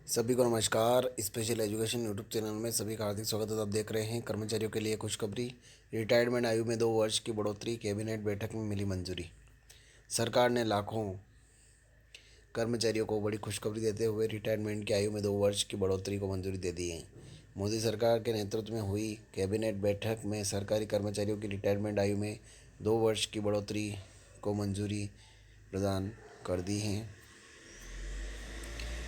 सभी को नमस्कार। स्पेशल एजुकेशन यूट्यूब चैनल में सभी का हार्दिक स्वागत है। आप देख रहे हैं कर्मचारियों के लिए खुशखबरी। रिटायरमेंट आयु में 2 वर्ष की बढ़ोतरी, कैबिनेट बैठक में मिली मंजूरी। सरकार ने लाखों कर्मचारियों को बड़ी खुशखबरी देते हुए रिटायरमेंट की आयु में 2 वर्ष की बढ़ोतरी को मंजूरी दे दी है। मोदी सरकार के नेतृत्व में हुई कैबिनेट बैठक में सरकारी कर्मचारियों की रिटायरमेंट आयु में 2 वर्ष की बढ़ोतरी को मंजूरी प्रदान कर दी है।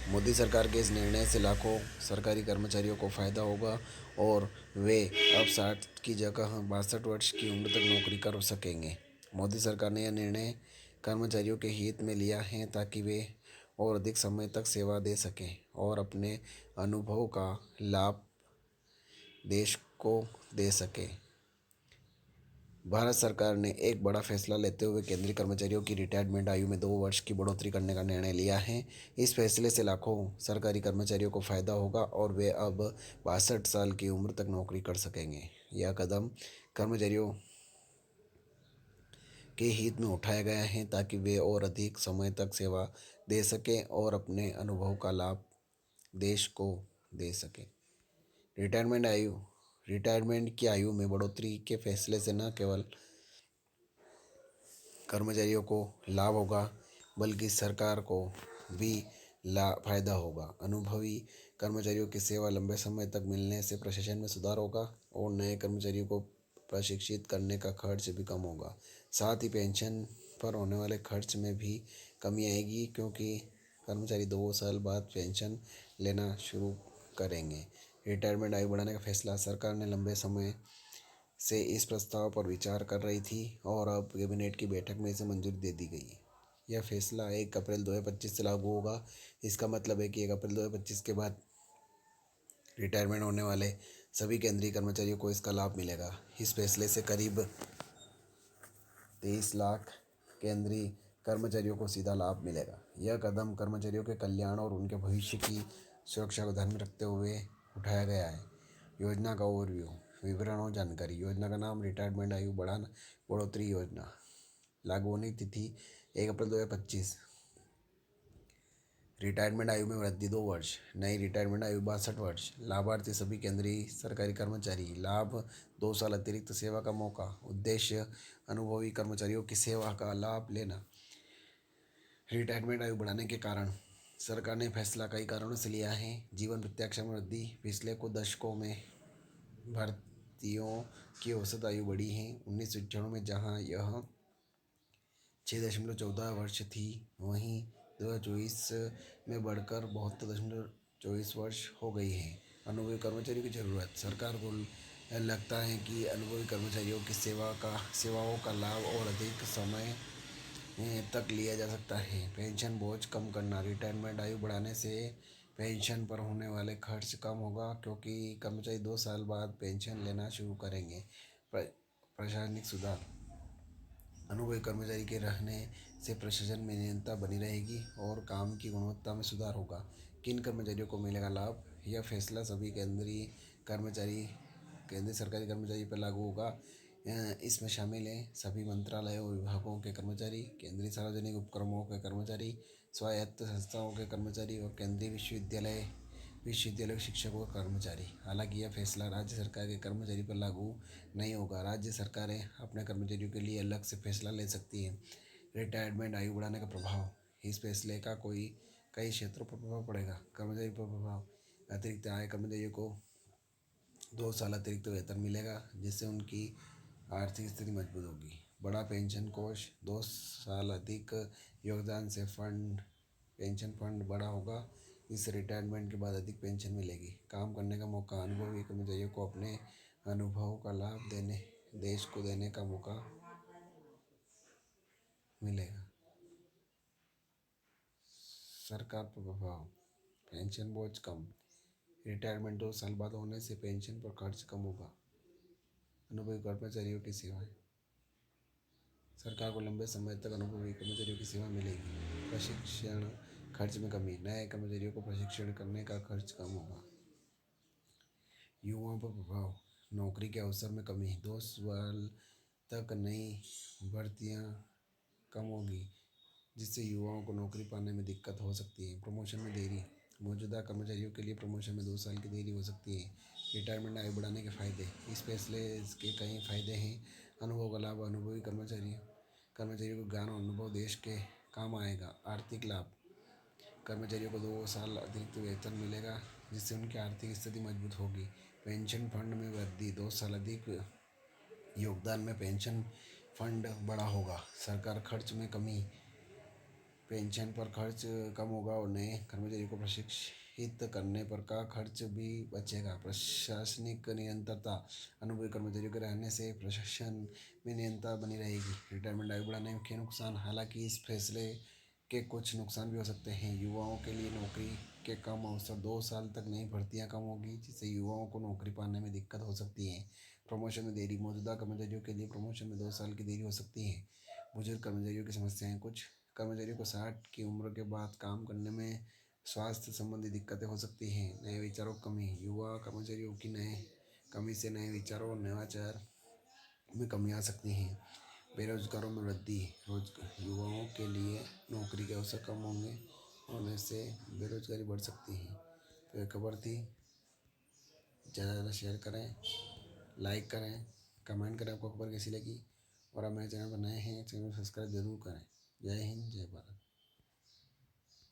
मोदी सरकार के इस निर्णय से लाखों सरकारी कर्मचारियों को फायदा होगा और वे अब 60 की जगह 62 वर्ष की उम्र तक नौकरी कर सकेंगे। मोदी सरकार ने यह निर्णय कर्मचारियों के हित में लिया है ताकि वे और अधिक समय तक सेवा दे सकें और अपने अनुभव का लाभ देश को दे सकें। भारत सरकार ने एक बड़ा फैसला लेते हुए केंद्रीय कर्मचारियों की रिटायरमेंट आयु में 2 वर्ष की बढ़ोतरी करने का निर्णय लिया है। इस फैसले से लाखों सरकारी कर्मचारियों को फायदा होगा और वे अब 62 साल की उम्र तक नौकरी कर सकेंगे। यह कदम कर्मचारियों के हित में उठाया गया है ताकि वे और अधिक समय तक सेवा दे सकें और अपने अनुभव का लाभ देश को दे सकें। रिटायरमेंट आयु रिटायरमेंट की आयु में बढ़ोतरी के फैसले से न केवल कर्मचारियों को लाभ होगा बल्कि सरकार को भी फायदा होगा। अनुभवी कर्मचारियों की सेवा लंबे समय तक मिलने से प्रशासन में सुधार होगा और नए कर्मचारियों को प्रशिक्षित करने का खर्च भी कम होगा। साथ ही पेंशन पर होने वाले खर्च में भी कमी आएगी क्योंकि कर्मचारी 2 साल बाद पेंशन लेना शुरू करेंगे। रिटायरमेंट आयु बढ़ाने का फैसला सरकार ने लंबे समय से इस प्रस्ताव पर विचार कर रही थी और अब कैबिनेट की बैठक में इसे मंजूरी दे दी गई है। यह फैसला 1 अप्रैल 2025 से लागू होगा। इसका मतलब है कि 1 अप्रैल 2025 के बाद रिटायरमेंट होने वाले सभी केंद्रीय कर्मचारियों को इसका लाभ मिलेगा। इस फैसले से करीब 23 लाख केंद्रीय कर्मचारियों को सीधा लाभ मिलेगा। यह कदम कर्मचारियों के कल्याण और उनके भविष्य की सुरक्षा को ध्यान में रखते हुए उठाया गया है। योजना का ओवरव्यू, विवरण और जानकारी। योजना का नाम रिटायरमेंट आयु बढ़ोतरी योजना। लागू होने की तिथि 1 अप्रैल 2025। रिटायरमेंट आयु में वृद्धि 2 वर्ष। नई रिटायरमेंट आयु 62 वर्ष। लाभार्थी सभी केंद्रीय सरकारी कर्मचारी। लाभ 2 साल अतिरिक्त सेवा का मौका। उद्देश्य अनुभवी कर्मचारियों की सेवा का लाभ लेना। रिटायरमेंट आयु बढ़ाने के कारण। सरकार ने फैसला कई कारणों से लिया है। जीवन प्रत्याशा में वृद्धि। पिछले कुछ दशकों में भारतीयों की औसत आयु बढ़ी है। 1995 में जहां यह 6.14 वर्ष थी, वहीं 2024 में बढ़कर 72.24 वर्ष हो गई है। अनुभवी कर्मचारियों की ज़रूरत। सरकार को लगता है कि अनुभवी कर्मचारियों की सेवाओं का लाभ और अधिक समय तक लिया जा सकता है। पेंशन बोझ कम करना। रिटायरमेंट आयु बढ़ाने से पेंशन पर होने वाले खर्च कम होगा क्योंकि कर्मचारी 2 साल बाद पेंशन लेना शुरू करेंगे। प्रशासनिक सुधार। अनुभवी कर्मचारी के रहने से प्रशासन में निरंतरता बनी रहेगी और काम की गुणवत्ता में सुधार होगा। किन कर्मचारियों को मिलेगा लाभ? यह फैसला सभी केंद्रीय सरकारी कर्मचारी पर लागू होगा। इसमें शामिल हैं सभी मंत्रालयों और विभागों के कर्मचारी, केंद्रीय सार्वजनिक उपक्रमों के कर्मचारी, स्वायत्त संस्थाओं के कर्मचारी और केंद्रीय विश्वविद्यालय के शिक्षकों और कर्मचारी। हालांकि यह फैसला राज्य सरकार के कर्मचारी पर लागू नहीं होगा। राज्य सरकारें अपने कर्मचारियों के लिए अलग से फैसला ले सकती हैं। रिटायरमेंट आयु बढ़ाने का प्रभाव। इस फैसले का कई क्षेत्रों पर प्रभाव पड़ेगा। कर्मचारी पर प्रभाव। अतिरिक्त आय। कर्मचारियों को 2 साल अतिरिक्त वेतन मिलेगा जिससे उनकी आर्थिक स्थिति मजबूत होगी। बड़ा पेंशन कोष। 2 साल अधिक योगदान से पेंशन फंड बड़ा होगा। इससे रिटायरमेंट के बाद अधिक पेंशन मिलेगी। काम करने का मौका। अनुभवी कर्मचारियों को अपने अनुभव का लाभ देश को देने का मौका मिलेगा। सरकार पर प्रभाव। पेंशन बोझ कम। रिटायरमेंट 2 साल बाद होने से पेंशन पर खर्च कम होगा। अनुभवी कर्मचारियों की सेवाएं। सरकार को लंबे समय तक अनुभवी कर्मचारियों की सेवा मिलेगी। प्रशिक्षण खर्च में कमी। नए कर्मचारियों को प्रशिक्षण करने का खर्च कम होगा। युवाओं पर प्रभाव। नौकरी के अवसर में कमी। 2 साल तक नई भर्तियां कम होगी जिससे युवाओं को नौकरी पाने में दिक्कत हो सकती है। प्रमोशन में देरी। मौजूदा कर्मचारियों के लिए प्रमोशन में 2 साल की देरी हो सकती है। रिटायरमेंट आयु बढ़ाने के फायदे। इस फैसले के कई फायदे हैं। अनुभव का लाभ। अनुभवी कर्मचारियों को ज्ञान और अनुभव देश के काम आएगा। आर्थिक लाभ। कर्मचारियों को 2 साल अतिरिक्त वेतन मिलेगा, जिससे उनकी आर्थिक स्थिति मजबूत होगी। पेंशन फंड में वृद्धि। 2 साल अधिक योगदान में पेंशन फंड बड़ा होगा। सरकार खर्च में कमी। पेंशन पर खर्च कम होगा और नए कर्मचारियों को प्रशिक्षित करने पर का खर्च भी बचेगा। प्रशासनिक निरंतरता। अनुभवी कर्मचारियों के रहने से प्रशासन में निरंतरता बनी रहेगी। रिटायरमेंट आयु बढ़ाने के नुकसान। हालांकि इस फैसले के कुछ नुकसान भी हो सकते हैं। युवाओं के लिए नौकरी के कम अवसर। 2 साल तक नई भर्तियां कम होगी, जिससे युवाओं को नौकरी पाने में दिक्कत हो सकती है। प्रमोशन में देरी। मौजूदा कर्मचारियों के लिए प्रमोशन में 2 साल की देरी हो सकती है। बुजुर्ग कर्मचारियों की समस्याएं। कुछ कर्मचारियों को 60 की उम्र के बाद काम करने में स्वास्थ्य संबंधी दिक्कतें हो सकती हैं। नए विचारों की कमी। युवा कर्मचारियों की नए कमी से नए विचारों और नवाचार में कमी आ सकती है। बेरोजगारों में वृद्धि। युवाओं के लिए नौकरी के अवसर कम होने से बेरोजगारी बढ़ सकती है। तो ये खबर थी। ज़्यादा से ज़्यादा शेयर करें, लाइक करें, कमेंट करें आपको खबर कैसी लगी। और आप मेरे चैनल पर नए हैं, चैनल को सब्सक्राइब जरूर करें। जय हिंद, जय भारत।